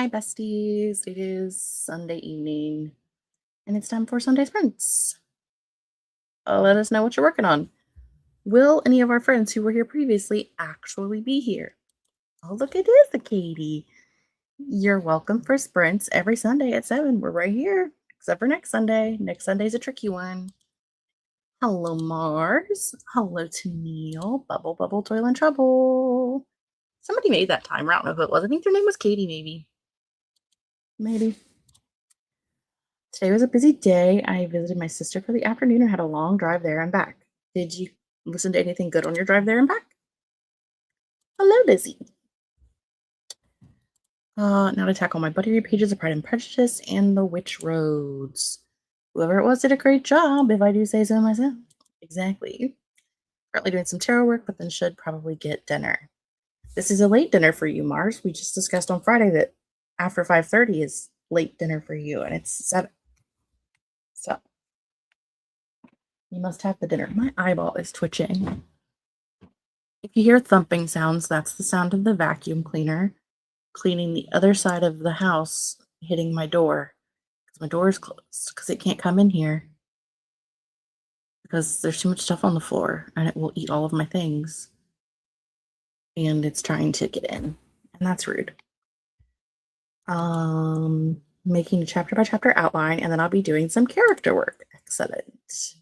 Hi, besties. It is Sunday evening, and it's time for Sunday Sprints. Let us know what you're working on. Will any of our friends who were here previously actually be here? Oh, look, it is a Katie. You're welcome for sprints every Sunday at 7. We're right here, except for next Sunday. Next Sunday's a tricky one. Hello, Mars. Hello to Neil. Bubble, bubble, toil and trouble. Somebody made that timer. I don't know who it was. I think their name was Katie, maybe. Maybe. Today was a busy day. I visited my sister for the afternoon and had a long drive there and back. Did you listen to anything good on your drive there and back? Hello, Lizzie. Now to tackle my buddy read pages of Pride and Prejudice and The Witch Roads. Whoever it was did a great job, if I do say so myself. Exactly. Currently doing some tarot work, but then should probably get dinner. This is a late dinner for you, Mars. We just discussed on Friday that after 5:30 is late dinner for you, and it's 7. So you must have the dinner. My eyeball is twitching. If you hear thumping sounds, that's the sound of the vacuum cleaner cleaning the other side of the house, hitting my door. Because my door is closed, because it can't come in here. Because there's too much stuff on the floor, and it will eat all of my things. And it's trying to get in, and that's rude. Making a chapter by chapter outline, and then I'll be doing some character work. Excellent.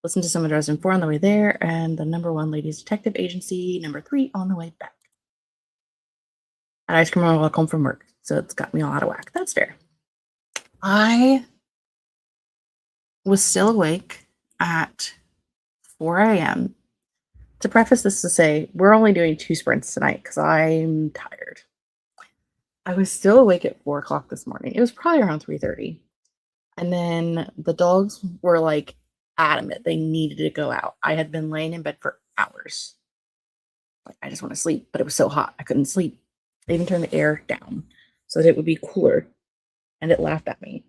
Listen to some of Dresden 4 on the way there, and the number 1 Ladies Detective Agency, number 3 on the way back. And ice cream on my walk home from work, so it's got me all out of whack. That's fair. I was still awake at 4 a.m. To preface this to say, we're only doing 2 sprints tonight because I'm tired. I was still awake at 4 o'clock this morning. It was probably around 3:30. And then the dogs were like adamant they needed to go out. I had been laying in bed for hours. Like, I just want to sleep, but it was so hot I couldn't sleep. They even turned the air down so that it would be cooler, and it laughed at me.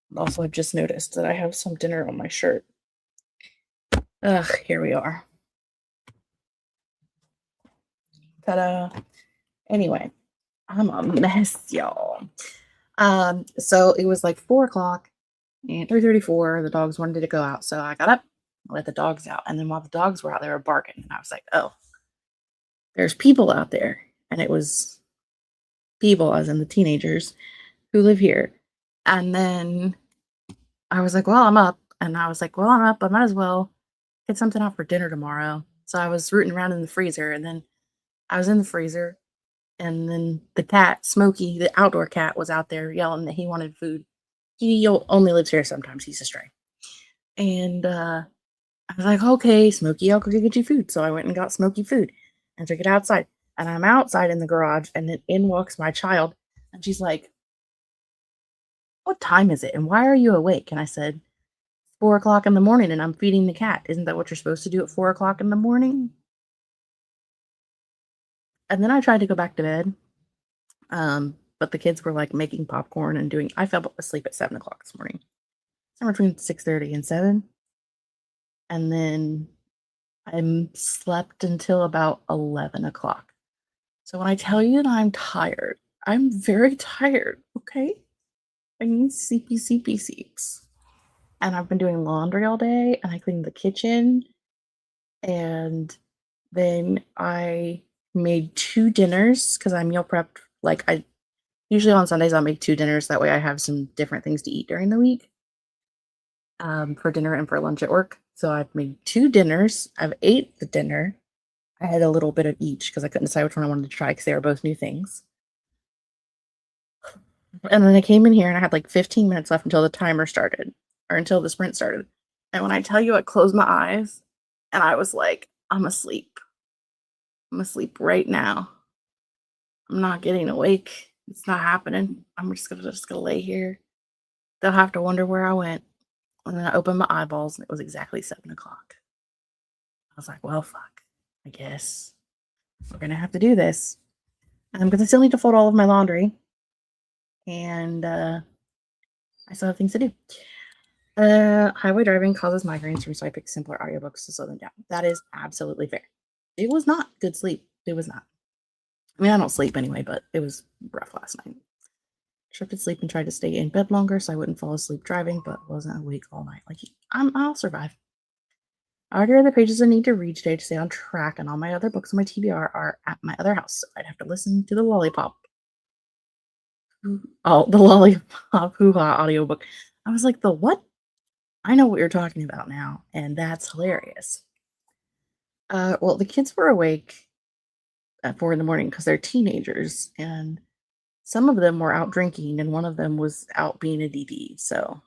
And also, I've just noticed that I have some dinner on my shirt. Ugh, here we are. Ta-da. Anyway, I'm a mess, y'all. So it was like 4 o'clock and 3:34. The dogs wanted to go out, so I got up, let the dogs out, and then while the dogs were out, they were barking, and I was like, "Oh, there's people out there," and it was people, as in the teenagers who live here. And then I was like, "Well, I'm up," and I was like, "Well, I'm up. I might as well get something out for dinner tomorrow." So I was rooting around in the freezer, and then I was in the freezer. And then the cat, Smokey, the outdoor cat, was out there yelling that he wanted food. He only lives here sometimes. He's a stray. And I was like, okay, Smokey, I'll go get you food. So I went and got Smokey food and took it outside. And I'm outside in the garage, and then in walks my child. And she's like, "What time is it? And why are you awake?" And I said, 4 o'clock in the morning, and I'm feeding the cat. Isn't that what you're supposed to do at 4 o'clock in the morning? And then I tried to go back to bed. But the kids were like making popcorn and doing, I fell asleep at 7 o'clock this morning. Somewhere between 6:30 and 7. And then I slept until about 11 o'clock. So when I tell you that I'm tired, I'm very tired, okay? I need sleepy sleeps. And I've been doing laundry all day, and I cleaned the kitchen. And then I made 2 dinners because I meal prepped. Like, I usually on Sundays, I'll make 2 dinners. That way I have some different things to eat during the week, for dinner and for lunch at work. So I've made 2 dinners. I've ate the dinner. I had a little bit of each because I couldn't decide which one I wanted to try because they were both new things. And then I came in here and I had like 15 minutes left until the timer started, or until the sprint started. And when I tell you I closed my eyes and I was like, I'm asleep. I'm asleep right now. I'm not getting awake. It's not happening. I'm just gonna lay here. They'll have to wonder where I went. And then I opened my eyeballs and it was exactly 7 o'clock. I was like, well, fuck. I guess we're gonna have to do this. Because I still need to fold all of my laundry. And I still have things to do. Highway driving causes migraines from so I pick simpler audiobooks to slow them down. That is absolutely fair. It was not good sleep. It was not. I mean, I don't sleep anyway, but it was rough last night. Tripped to sleep and tried to stay in bed longer so I wouldn't fall asleep driving, but wasn't awake all night. Like, I'll survive. I already read the pages I need to read today to stay on track, and all my other books on my TBR are at my other house, so I'd have to listen to the lollipop. Oh, the lollipop hoo-ha audiobook. I was like, the what? I know what you're talking about now, and that's hilarious. Well, the kids were awake at 4 in the morning because they're teenagers, and some of them were out drinking, and one of them was out being a DD. So,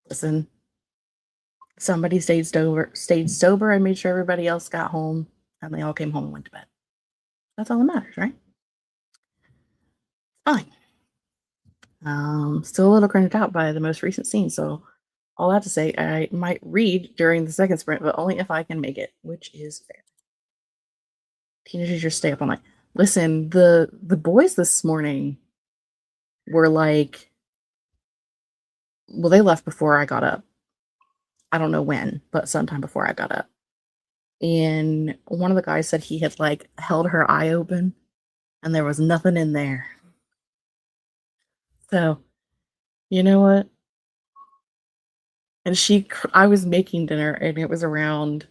listen, somebody stayed sober. I made sure everybody else got home, and they all came home and went to bed. That's all that matters, right? Fine. Still a little cringed out by the most recent scene, so all that to say, I might read during the second sprint, but only if I can make it, which is fair. Teenagers just stay up all night. Listen, the boys this morning were like, well, they left before I got up. I don't know when, but sometime before I got up. And one of the guys said he had like held her eye open and there was nothing in there. So, you know what? And I was making dinner and it was around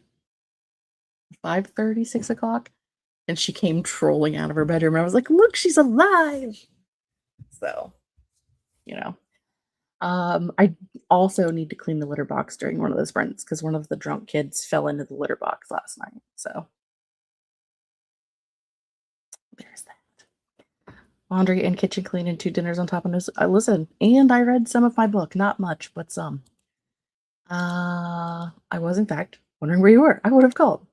5:30, 6 o'clock. And she came trolling out of her bedroom. And I was like, look, she's alive. So, you know. I also need to clean the litter box during one of those sprints because one of the drunk kids fell into the litter box last night. So there's that. Laundry and kitchen clean and 2 dinners on top of this. I listen, and I read some of my book. Not much, but some. I was in fact wondering where you were. I would have called.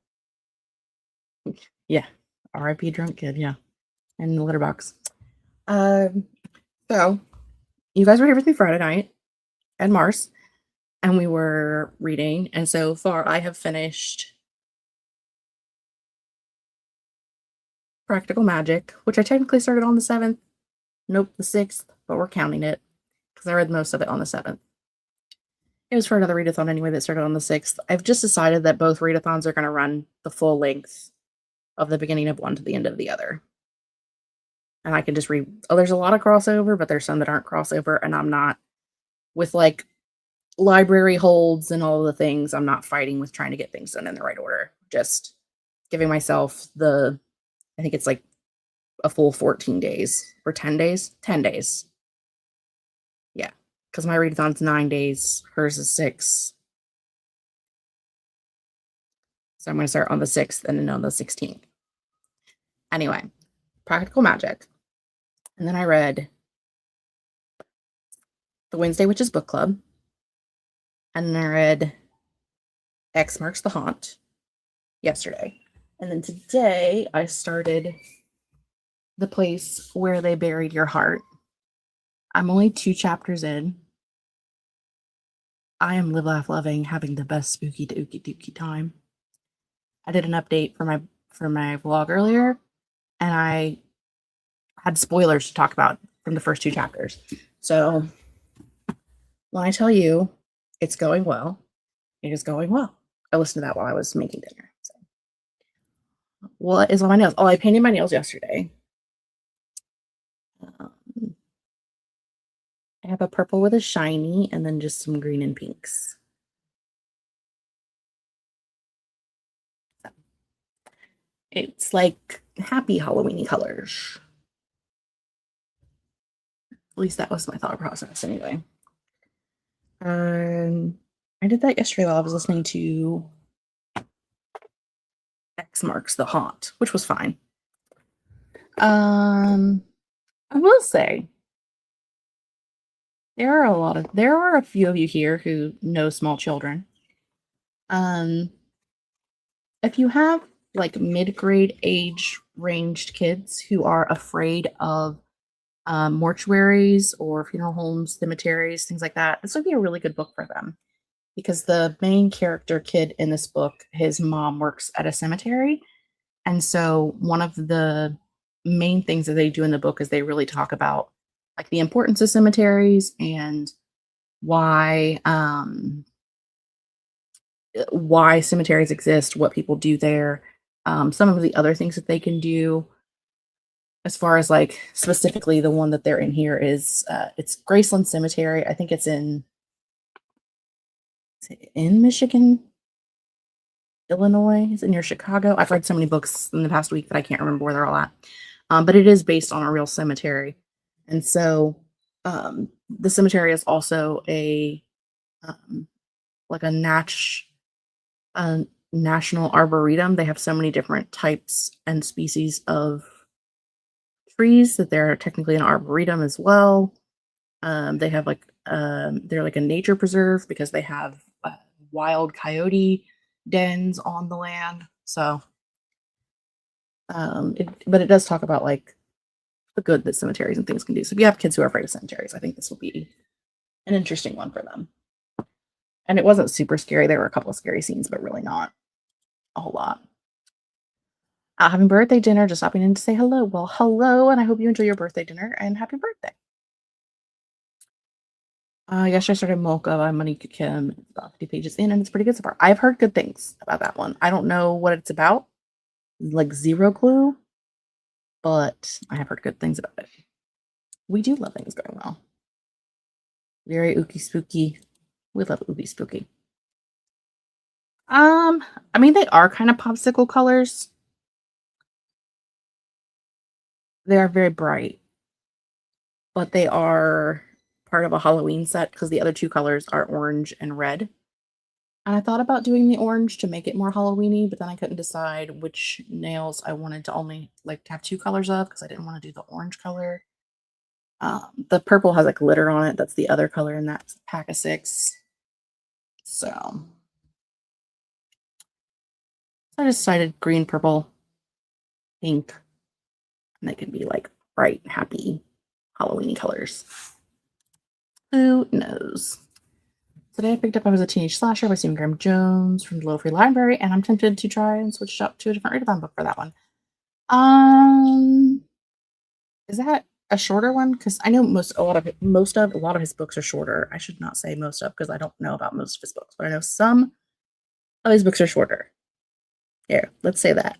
Yeah. R.I.P. drunk kid, yeah. And the litter box. So you guys were here with me Friday night and Mars, and we were reading. And so far, I have finished Practical Magic, which I technically started on the 7th. Nope, the 6th, but we're counting it because I read most of it on the 7th. It was for another readathon anyway that started on the 6th. I've just decided that both readathons are going to run the full length of the beginning of one to the end of the other. And I can just read. Oh, there's a lot of crossover, but there's some that aren't crossover, and I'm not with like library holds and all the things. I'm not fighting with trying to get things done in the right order. Just giving myself I think it's like a full 14 days or 10 days. 10 days. Yeah, because my readathon's 9 days. Hers is 6. So I'm going to start on the 6th and then on the 16th. Anyway, Practical Magic. And then I read The Wednesday Witches Book Club. And then I read X Marks the Haunt yesterday. And then today I started The Place Where They Buried Your Heart. I'm only 2 chapters in. I am live, laugh, loving, having the best spooky dookie time. I did an update for my vlog earlier, and I had spoilers to talk about from the first 2 chapters. So when I tell you it's going well, it is going well. I listened to that while I was making dinner. So. What is on my nails? Oh, I painted my nails yesterday. I have a purple with a shiny and then just some green and pinks. So, it's like happy Halloween colors. At least that was my thought process anyway. I did that yesterday while I was listening to X Marks the Haunt, which was fine. I will say there are a few of you here who know small children. If you have like mid-grade age ranged kids who are afraid of mortuaries or funeral homes, cemeteries, things like that, this would be a really good book for them because the main character kid in this book, his mom works at a cemetery. And so one of the main things that they do in the book is they really talk about like the importance of cemeteries and why cemeteries exist, what people do there, some of the other things that they can do. as far as like specifically the one that they're in here is it's Graceland Cemetery. I think it's in Michigan, Illinois. Is it near Chicago? I've read so many books in the past week that I can't remember where they're all at. But it is based on a real cemetery. And so the cemetery is also a like a national arboretum. They have so many different types and species of trees that they're technically an arboretum as well. They have like they're like a nature preserve because they have wild coyote dens on the land. So, but it does talk about like the good that cemeteries and things can do. So if you have kids who are afraid of cemeteries, I think this will be an interesting one for them. And it wasn't super scary. There were a couple of scary scenes, but really not a whole lot. Having birthday dinner, just stopping in to say hello. Well, hello, and I hope you enjoy your birthday dinner and happy birthday. Yesterday I started Mocha by Monique Kim. It's about 50 pages in, and it's pretty good so far. I've heard good things about that one. I don't know what it's about, like zero clue, but I have heard good things about it. We do love things going well. Very ooky spooky. We love ooky spooky. I mean, they are kind of popsicle colors. They are very bright, but they are part of a Halloween set because the other two colors are orange and red. And I thought about doing the orange to make it more Halloweeny, but then I couldn't decide which nails I wanted to only like to have two colors of because I didn't want to do the orange color. The purple has a glitter on it. That's the other color in that pack of 6. So I decided green, purple, pink, and they can be like bright, happy Halloweeny colors. Who knows? Today I picked up I Was a Teenage Slasher by Stephen Graham Jones from the Little Free Library, and I'm tempted to try and switch up to a different Readathon book for that one. Is that a shorter one? Because I know a lot of his books are shorter. I should not say most of because I don't know about most of his books, but I know some of his books are shorter. Here, let's say that.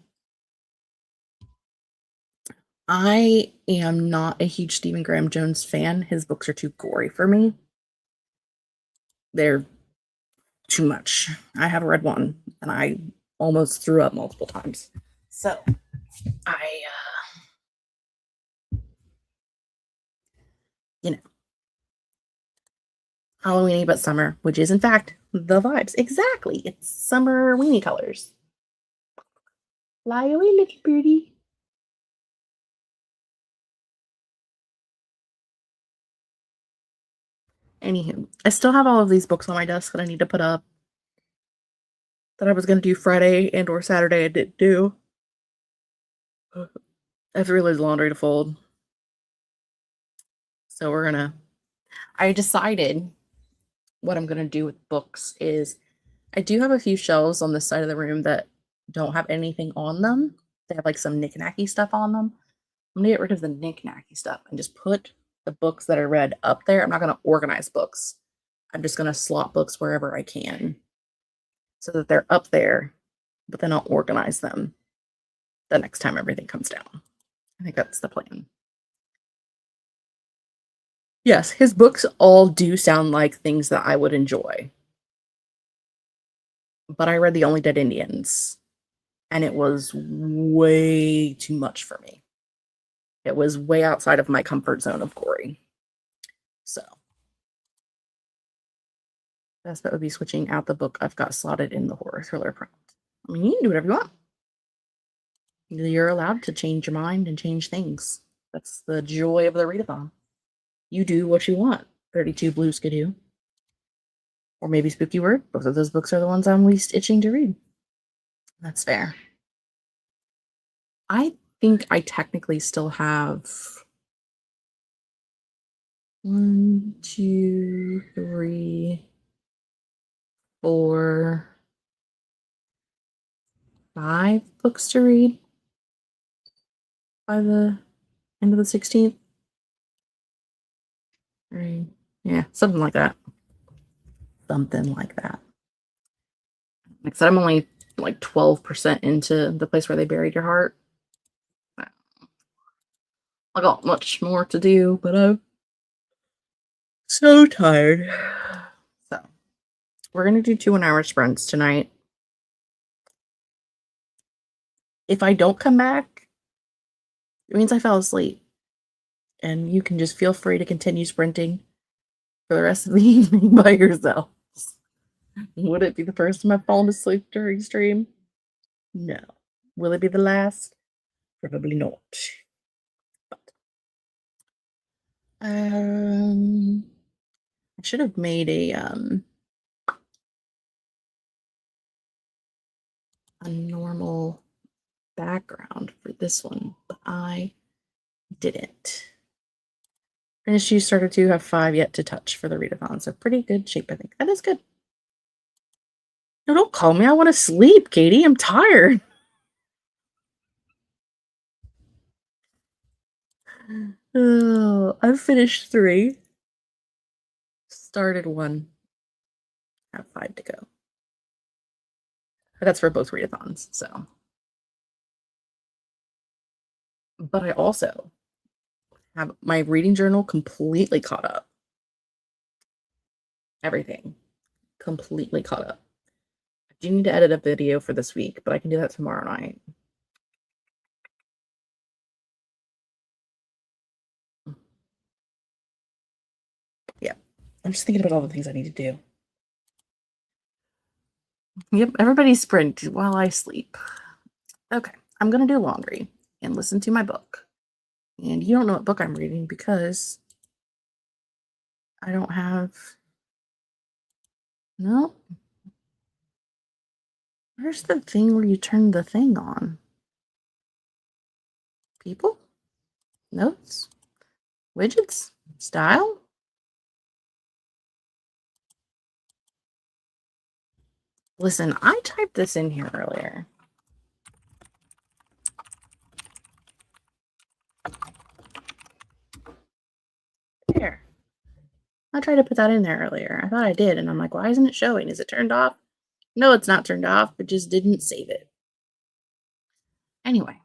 I am not a huge Stephen Graham Jones fan. His books are too gory for me. They're too much. I have read one and I almost threw up multiple times. So Halloweeny but summer, which is in fact the vibes. Exactly. It's summer weenie colors. Fly away, little birdie. Anywho, I still have all of these books on my desk that I need to put up that I was going to do Friday and or Saturday. I didn't do. I have to realize laundry to fold. So I decided what I'm going to do with books is I do have a few shelves on this side of the room that don't have anything on them. They have like some knick-knacky stuff on them. I'm going to get rid of the knick-knacky stuff and just put the books that I read up there. I'm not going to organize books. I'm just going to slot books wherever I can so that they're up there, but then I'll organize them the next time everything comes down. I think that's the plan. Yes, his books all do sound like things that I would enjoy. But I read The Only Dead Indians, and it was way too much for me. It was way outside of my comfort zone of gory. So, best bet would be switching out the book I've got slotted in the horror thriller prompt. I mean, you can do whatever you want. You're allowed to change your mind and change things. That's the joy of the readathon. You do what you want. 32 Blue Skidoo. Or maybe Spooky Word. Both of those books are the ones I'm least itching to read. That's fair. I think I technically still have 1, 2, 3, 4, 5 books to read by the end of the 16th. Yeah, something like that. Something like that. Like I said, I'm only like 12% into The Place Where They Buried Your Heart. I got much more to do, but I'm so tired. So we're gonna do 2 1-hour sprints tonight. If I don't come back, it means I fell asleep. And you can just feel free to continue sprinting for the rest of the evening by yourselves. Would it be the first time I've fallen asleep during stream? No. Will it be the last? Probably not. But I should have made a normal background for this one, but I didn't. Finish you starter 2, have 5 yet to touch for the readathon. So pretty good shape, I think. That is good. No, don't call me. I want to sleep, Katie. I'm tired. Oh, I've finished 3. Started 1. Have 5 to go. But that's for both readathons, so. But I also have my reading journal completely caught up. Everything. Completely caught up. I do need to edit a video for this week, but I can do that tomorrow night. Yeah. I'm just thinking about all the things I need to do. Yep, everybody sprint while I sleep. Okay, I'm going to do laundry and listen to my book. And you don't know what book I'm reading because I don't have... No. Where's the thing where you turn the thing on? People? Notes? Widgets? Style? Listen, I typed this in here earlier. Here. I tried to put that in there earlier. I thought I did, and I'm like, why isn't it showing? Is it turned off? No, it's not turned off. It just didn't save it. Anyway.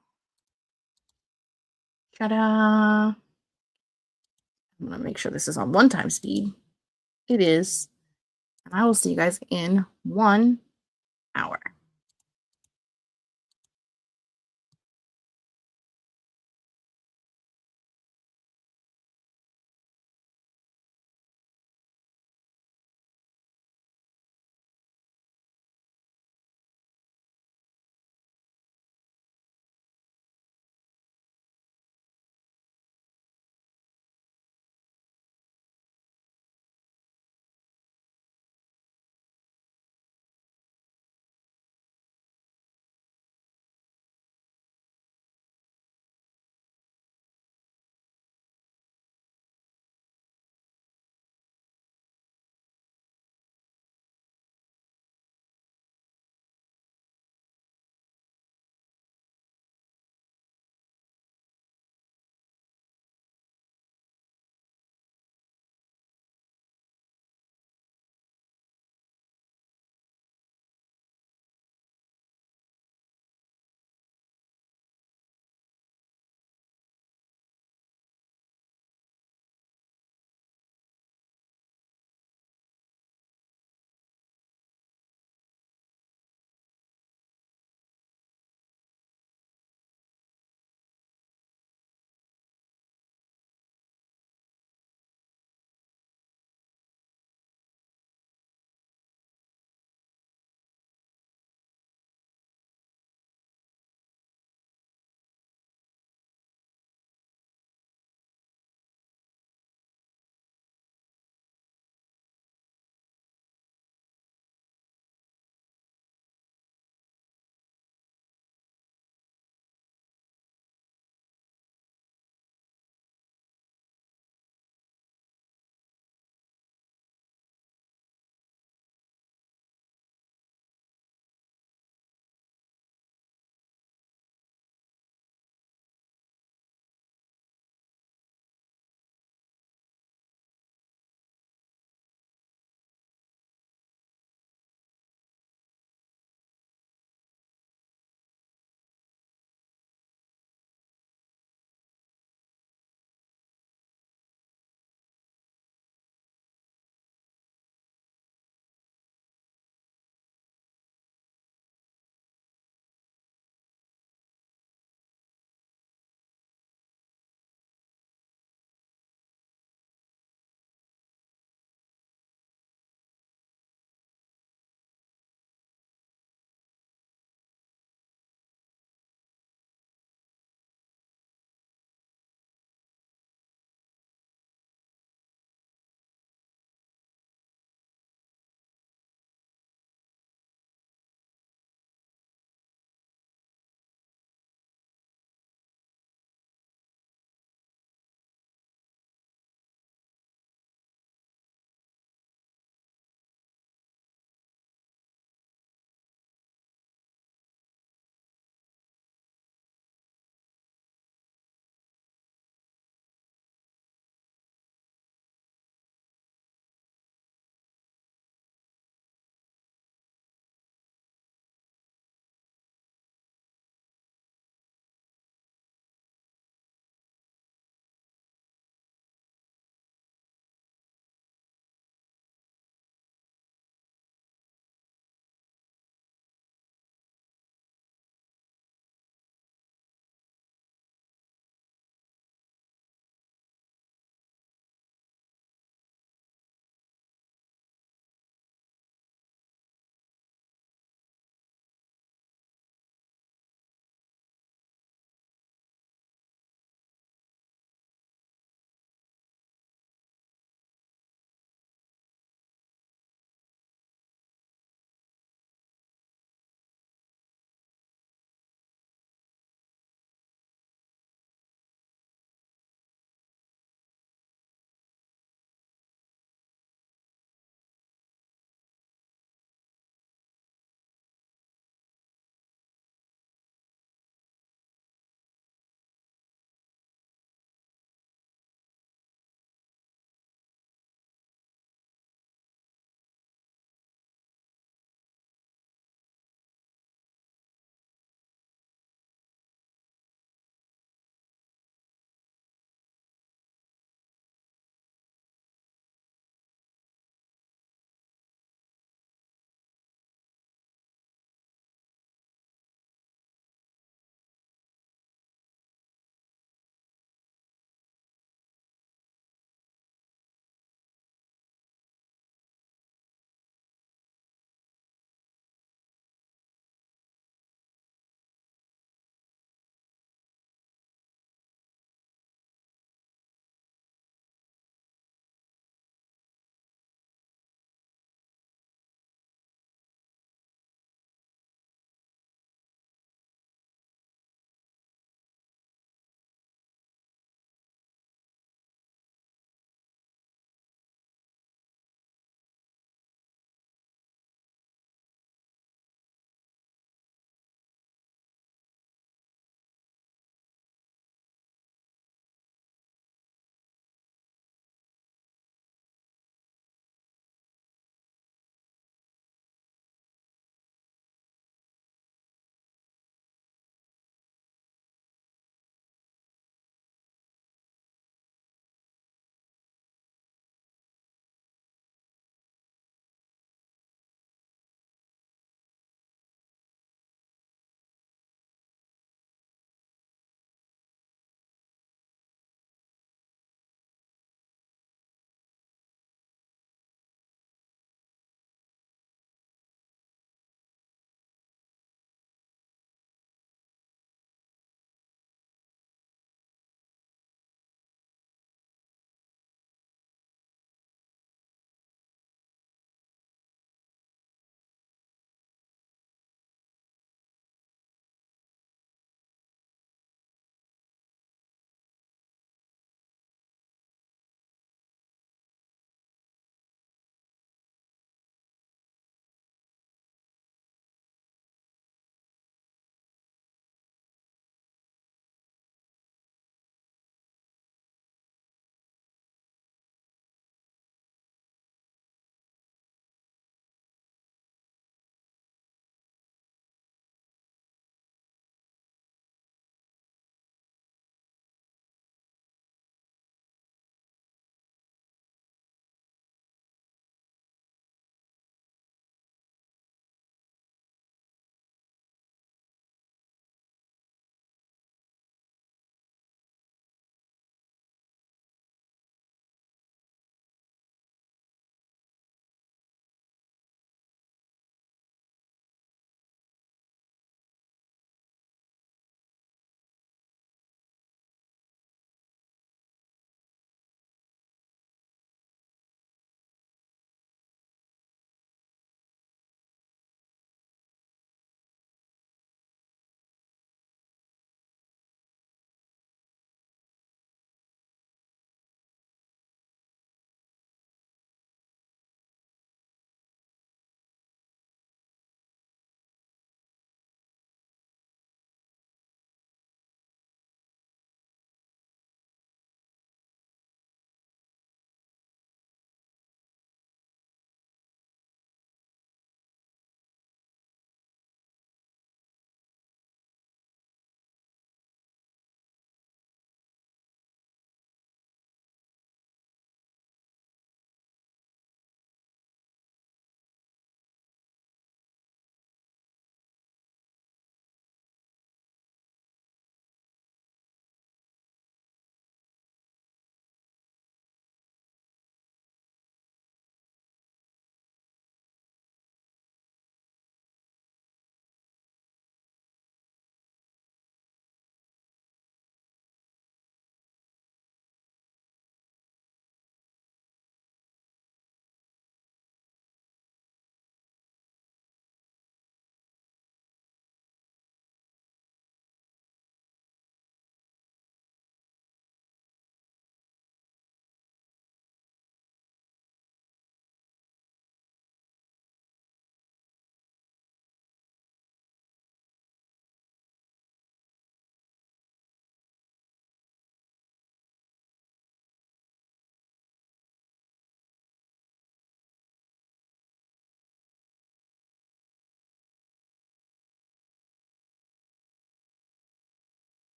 Ta-da! I'm going to make sure this is on 1x speed. It is. And I will see you guys in 1 hour.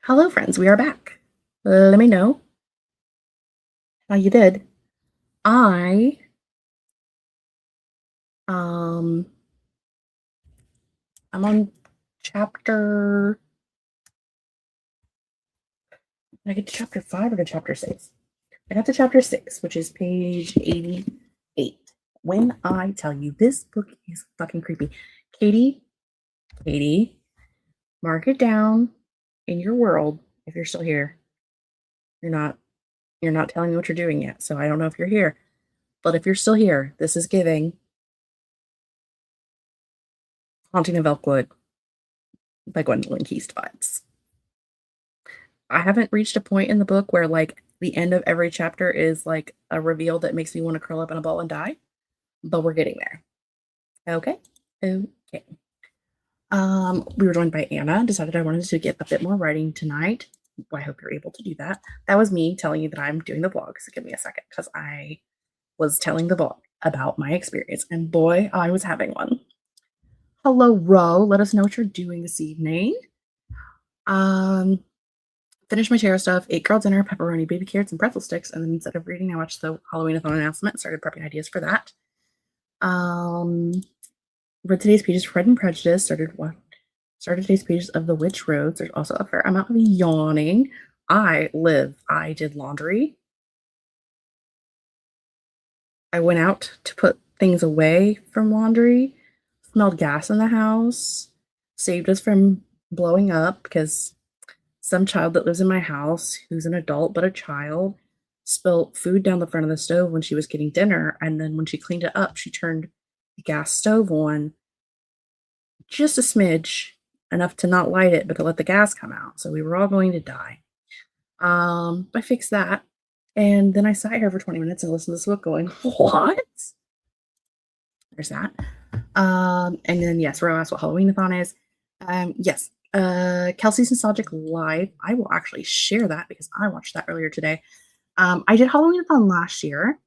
Hello, friends. We are back. Let me know how you did. I um I'm on chapter. Did I get to chapter 5 or to chapter 6? I got to chapter 6, which is page 88. When I tell you this book is fucking creepy. Katie, mark it down in your world if you're still here. You're not telling me what you're doing yet, so I don't know if you're here. But if you're still here, this is giving Haunting of Elkwood by Gwendolyn Keast vibes. I haven't reached a point in the book where like the end of every chapter is like a reveal that makes me want to curl up in a ball and die, but we're getting there. Okay. Okay. We were joined by Anna, decided I wanted to get a bit more writing tonight. Well, I hope you're able to do that. That was me telling you that I'm doing the vlog. So give me a second because I was telling the vlog about my experience, and boy, I was having one. Hello, Ro. Let us know what you're doing this evening. Finished my tarot stuff, ate girl dinner, pepperoni, baby carrots, and pretzel sticks, and then instead of reading, I watched the Halloween-a-thon announcement and started prepping ideas for that. Read today's pages of Pride and Prejudice, started today's pages of The Witch Roads. There's also a fair amount of yawning. I did laundry. I went out to put things away from laundry, smelled gas in the house, saved us from blowing up because some child that lives in my house, who's an adult but a child, spilled food down the front of the stove when she was getting dinner. And then when she cleaned it up, she turned the gas stove on just a smidge, enough to not light it, but to let the gas come out. So we were all going to die. I fixed that. And then I sat here for 20 minutes and listened to this book going, what? There's that. And then, yes, Ro asked what Halloween-a-thon is. Yes, Kelsey's Nostalgic Live. I will actually share that because I watched that earlier today. I did Halloween-a-thon last year.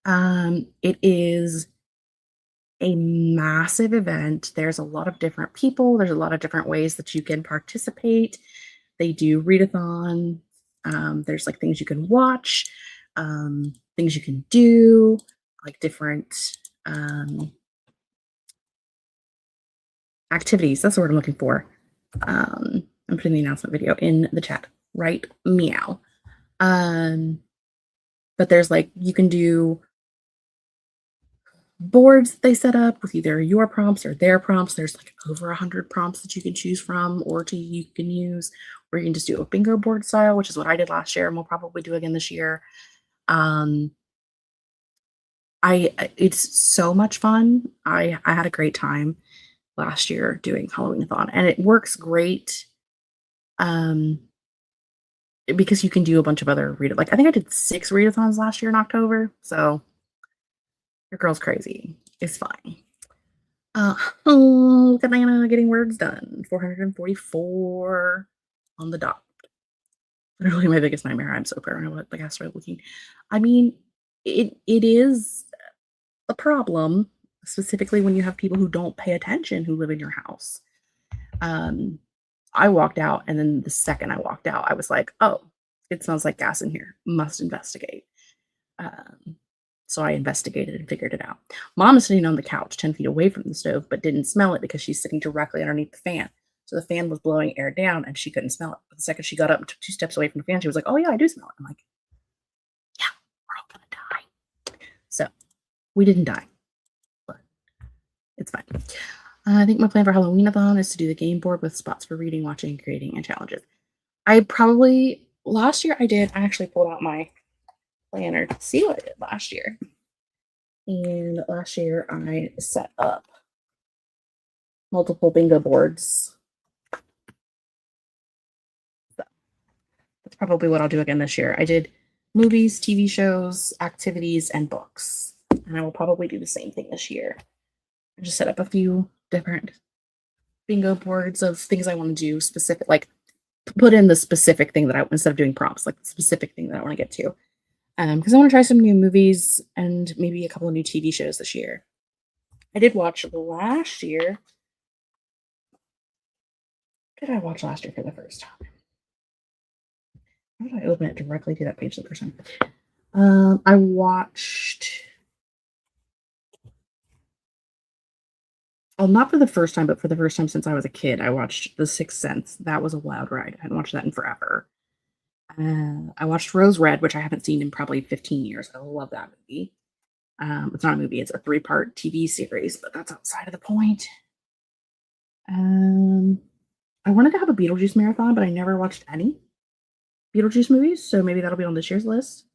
It is a massive event. There's a lot of different people. There's a lot of different ways that you can participate. They do readathon. There's like things you can watch, things you can do, like different activities. That's the word I'm looking for. I'm putting the announcement video in the chat right meow. But there's like, you can do boards that they set up with either your prompts or their prompts. There's like over 100 prompts that you can choose from or you can use, or you can just do a bingo board style, which is what I did last year and we'll probably do again this year. It's so much fun. I had a great time last year doing Halloween-a-thon, and it works great because you can do a bunch of other I think I did 6 readathons last year in October, so your girl's crazy. It's fine. Look at Anna getting words done. 444 on the dot. Literally my biggest nightmare. I'm so paranoid about the gas started looking. I mean, it is a problem, specifically when you have people who don't pay attention who live in your house. I walked out, and then the second I walked out, I was like, oh, it smells like gas in here. Must investigate. So I investigated and figured it out. Mom is sitting on the couch 10 feet away from the stove, but didn't smell it because she's sitting directly underneath the fan. So the fan was blowing air down and she couldn't smell it. But the second she got up and took 2 steps away from the fan, she was like, oh yeah, I do smell it. I'm like, yeah, we're all gonna die. So we didn't die, but it's fine. I think my plan for Halloween-a-thon is to do the game board with spots for reading, watching, creating, and challenges. Last year I actually pulled out my planner to see what I did last year. And last year I set up multiple bingo boards. So that's probably what I'll do again this year. I did movies, TV shows, activities, and books. And I will probably do the same thing this year. I just set up a few different bingo boards of things I want to do specific, like put in the specific thing that I, instead of doing prompts, like the specific thing that I want to get to. Because I want to try some new movies and maybe a couple of new TV shows this year. I did watch last year. What did I watch last year for the first time? How did I open it directly to that page the first time? I watched. Well, not for the first time, but for the first time since I was a kid, I watched The Sixth Sense. That was a wild ride. I hadn't watched that in forever. I watched Rose Red, which I haven't seen in probably 15 years. I love that movie. It's not a movie, it's a 3-part TV series, but that's outside of the point. I wanted to have a Beetlejuice marathon, but I never watched any Beetlejuice movies, so maybe that'll be on this year's list.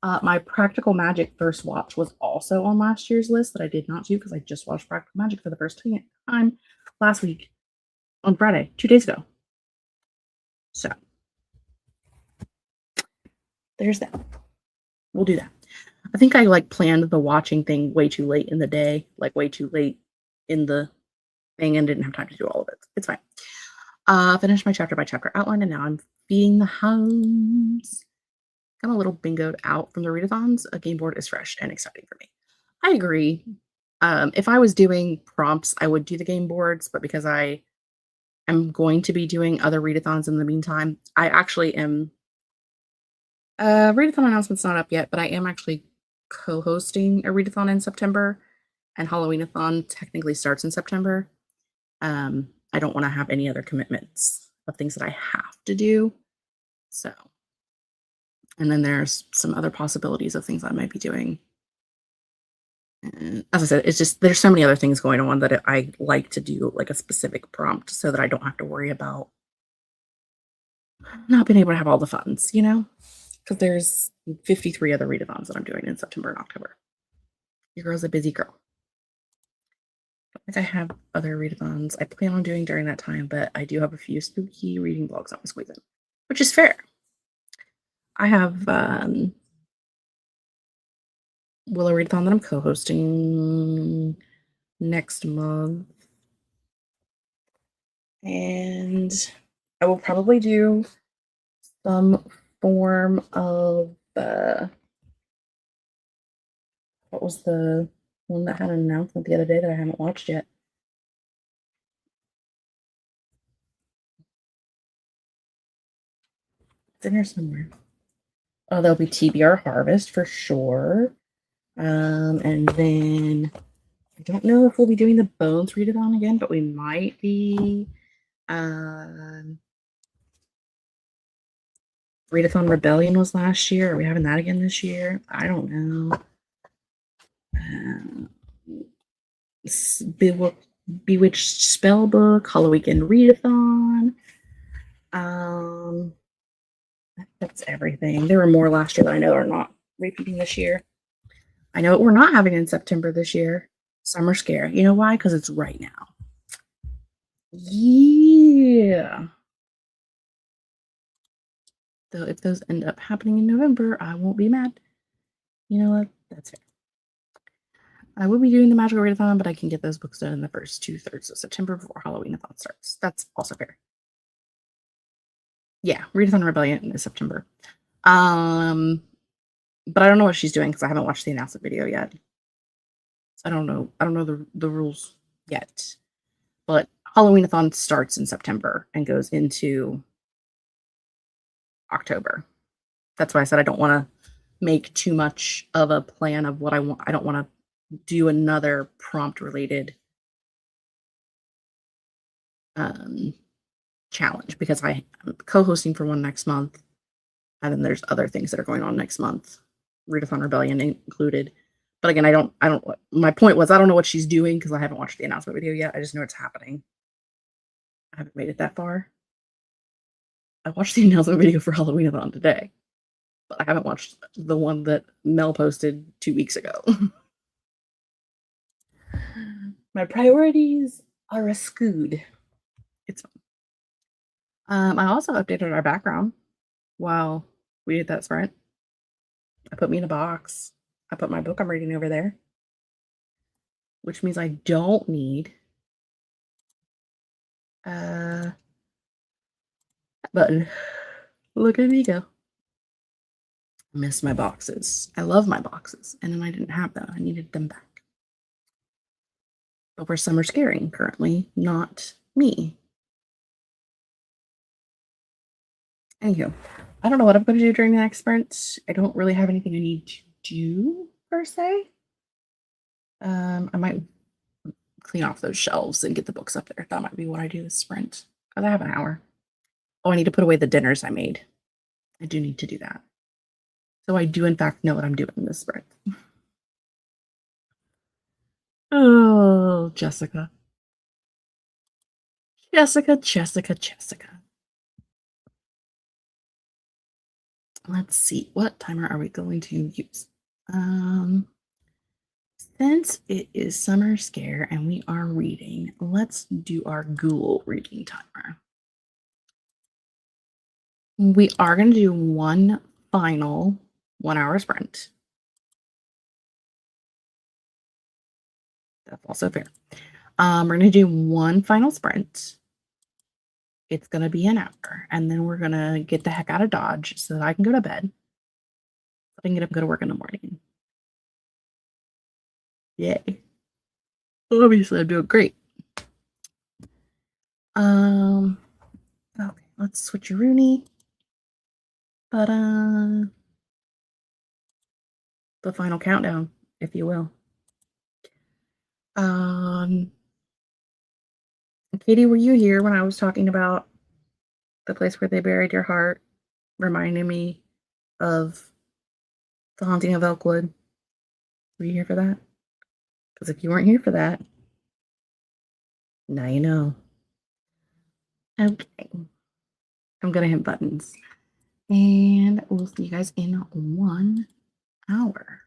My Practical Magic first watch was also on last year's list that I did not do because I just watched Practical Magic for the first time last week on Friday, 2 days ago. So there's that. We'll do that. I think I planned the watching thing way too late in the day, way too late in the thing, and didn't have time to do all of it. It's fine. Finished my chapter by chapter outline, and now I'm feeding the hounds. I'm a little bingoed out from the readathons. A game board is fresh and exciting for me. I agree. If I was doing prompts, I would do the game boards, but because I am going to be doing other readathons in the meantime, I actually am. Readathon announcement's not up yet, but I am actually co-hosting a readathon in September, and Halloweenathon technically starts in September. I don't want to have any other commitments of things that I have to do. So, and then there's some other possibilities of things I might be doing. And as I said, it's just there's so many other things going on that I like to do a specific prompt so that I don't have to worry about not being able to have all the funds, because there's 53 other readathons that I'm doing in September and October. Your girl's a busy girl. I think I have other readathons I plan on doing during that time, but I do have a few spooky reading blogs I'm squeezing, which is fair. I have Willow Readathon that I'm co-hosting next month. And I will probably do some form of what was the one that had an announcement the other day that I haven't watched yet? It's in here somewhere. Oh, there'll be TBR Harvest for sure. And then I don't know if we'll be doing the Bones Readathon again, but we might be. Readathon Rebellion was last year. Are we having that again this year? I don't know. Bewitched Spellbook, Halloween Readathon. That's everything. There were more last year that I know are not repeating this year. I know what we're not having in September this year. Summer Scare. You know why? Because it's right now. Yeah. Though if those end up happening in November, I won't be mad. You know what? That's fair. I will be doing the Magical Readathon, but I can get those books done in the first 2/3 of September before Halloweenathon starts. That's also fair. Yeah, Readathon Rebellion is September. But I don't know what she's doing because I haven't watched the announcement video yet. So I don't know. I don't know the rules yet. But Halloweenathon starts in September and goes into October. That's why I said I don't want to make too much of a plan of what I want. I don't want to do another prompt related challenge because I'm co-hosting for one next month, and then there's other things that are going on next month, Readathon Rebellion included. But again, I don't. My point was I don't know what she's doing because I haven't watched the announcement video yet. I just know it's happening. I haven't made it that far. I watched the announcement video for Halloweenathon today, but I haven't watched the one that Mel posted 2 weeks ago. My priorities are skewed. It's fun. I also updated our background while we did that sprint. I put me in a box. I put my book I'm reading over there, which means I don't need a button. Look at me go. I miss my boxes. I love my boxes, and then I didn't have them. I needed them back. But we're summer scaring currently, not me. Anywho, I don't know what I'm going to do during the next sprint. I don't really have anything I need to do per se. I might clean off those shelves and get the books up there. That might be what I do this sprint because I have an hour. Oh, I need to put away the dinners I made. I do need to do that. So I do, in fact, know what I'm doing this sprint. Oh, Jessica. Jessica, Jessica, Jessica. Let's see. What timer are we going to use? Since it is summer scare and we are reading, let's do our Google reading timer. We are going to do one final 1 hour sprint. That's also fair. We're going to do one final sprint. It's going to be an hour, and then we're going to get the heck out of Dodge so that I can go to bed. So I can get up and go to work in the morning. Yay. Obviously, I'm doing great. Okay, let's switch a Rooney. But the final countdown, if you will. Katie, were you here when I was talking about the place where they buried your heart, reminding me of the haunting of Elkwood? Were you here for that? Because if you weren't here for that, now you know. Okay. I'm gonna hit buttons. And we'll see you guys in 1 hour.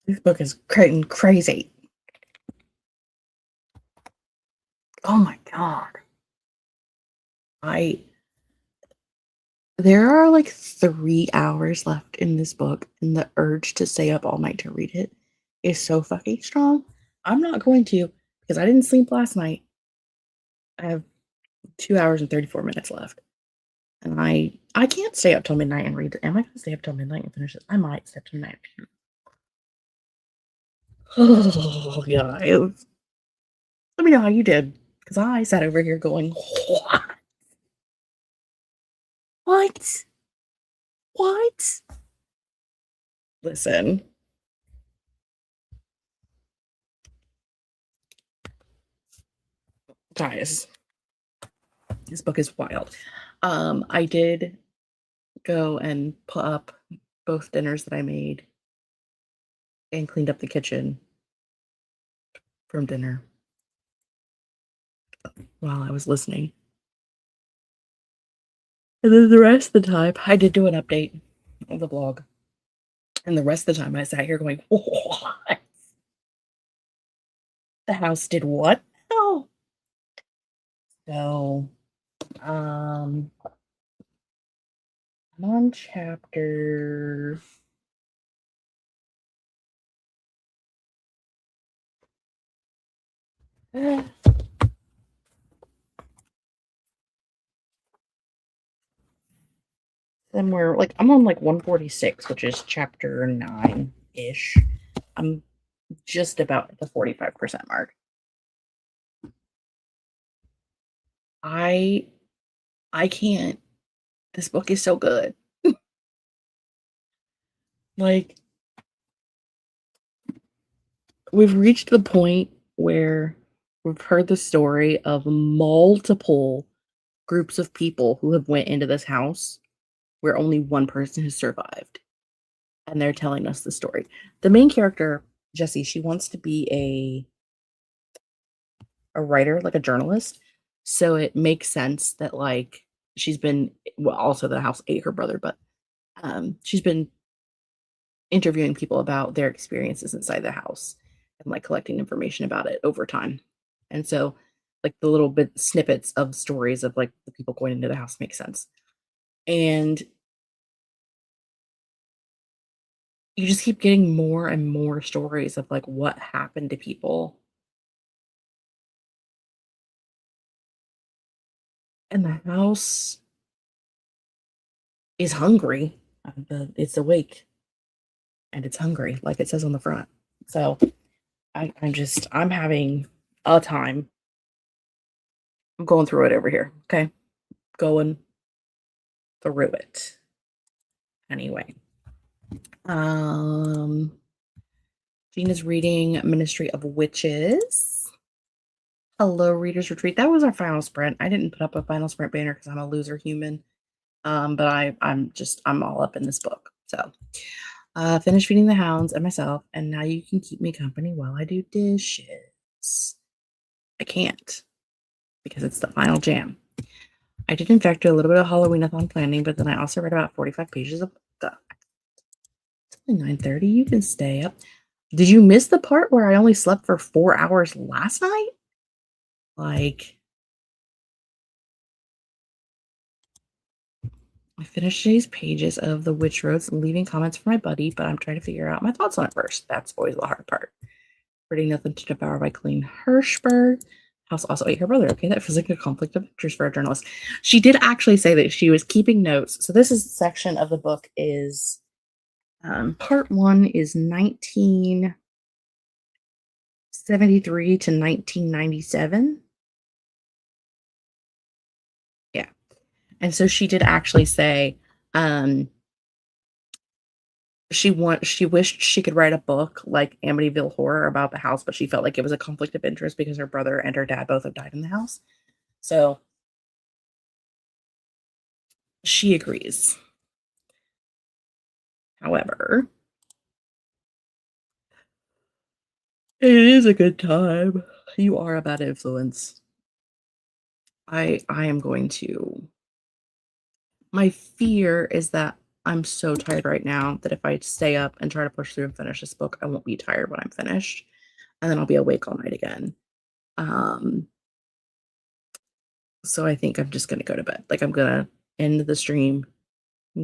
This book is crazy. Oh my god. I There are like 3 hours left in this book, and the urge to stay up all night to read it is so fucking strong. I'm not going to because I didn't sleep last night. I have 2 hours and 34 minutes left. And I can't stay up till midnight and read it. Am I gonna stay up till midnight and finish this? I might stay up till midnight. Oh, guys. Let me know how you did. Because I sat over here going, what? What? What? Listen, guys, this book is wild. I did go and put up both dinners that I made and cleaned up the kitchen from dinner while I was listening. And then the rest of the time, I did do an update of the blog. And the rest of the time, I sat here going, what? The house did what? Oh. So, I'm on chapter. Somewhere like I'm on like 146, which is chapter 9-ish. I'm just about at the 45% mark. I can't. This book is so good. Like, we've reached the point where we've heard the story of multiple groups of people who have went into this house where only one person has survived, and they're telling us the story. The main character, Jessie, she wants to be a writer, like a journalist. So it makes sense that like she's been well, also the house ate her brother, but she's been interviewing people about their experiences inside the house and like collecting information about it over time. And so like the little bit snippets of stories of like the people going into the house make sense. And you just keep getting more and more stories of like what happened to people. And the house is hungry. It's awake and it's hungry, like it says on the front. So I'm having a time. I'm going through it over here. Okay. Going through it. Anyway. Um Gina's reading Ministry of Witches. Hello, Readers Retreat. That was our final sprint. I didn't put up a final sprint banner because I'm a loser human. But I'm all up in this book. So finished feeding the hounds and myself, and now you can keep me company while I do dishes. I can't because it's the final jam. I did in fact do a little bit of Halloween-a-thon planning, but then I also read about 45 pages of stuff. It's only 9:30. You can stay up. Did you miss the part where I only slept for 4 hours last night? Like, I finished these pages of The Witch Roads, leaving comments for my buddy, but I'm trying to figure out my thoughts on it first. That's always the hard part. Reading Nothing to Devour by Colleen Hirschberg. House also ate her brother. Okay, that feels like a conflict of interest for a journalist. She did actually say that she was keeping notes. So this is section of the book is part 1 is 1973 to 1997. Yeah. And so she did actually say she wished she could write a book like Amityville Horror about the house, but she felt like it was a conflict of interest because her brother and her dad both have died in the house. So she agrees. However, it is a good time. You are a bad influence. I am going to. My fear is that I'm so tired right now that if I stay up and try to push through and finish this book, I won't be tired when I'm finished. And then I'll be awake all night again. So I think I'm just gonna go to bed. Like, I'm gonna end the stream,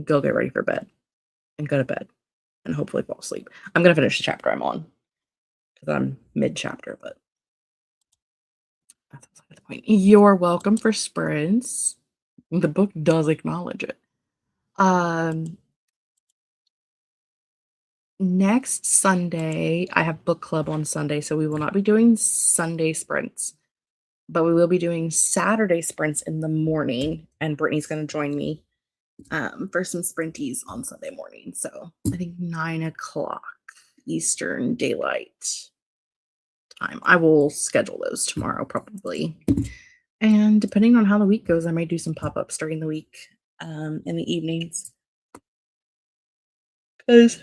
go get ready for bed, and go to bed, and hopefully fall asleep. I'm gonna finish the chapter I'm on because I'm mid-chapter, but that's beside the point. You're welcome for sprints. The book does acknowledge it. Next Sunday, I have book club on Sunday, so we will not be doing Sunday sprints, but we will be doing Saturday sprints in the morning, and Brittany's going to join me for some sprinties on Sunday morning. So I think 9 o'clock Eastern Daylight Time. I will schedule those tomorrow probably. And depending on how the week goes, I might do some pop-ups during the week in the evenings. Because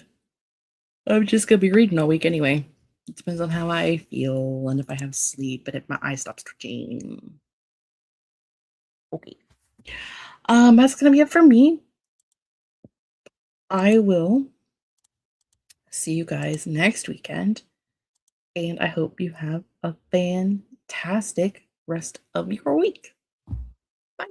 I'm just going to be reading all week anyway. It depends on how I feel and if I have sleep and if my eye stops twitching. Okay. That's going to be it for me. I will see you guys next weekend. And I hope you have a fantastic rest of your week. Bye.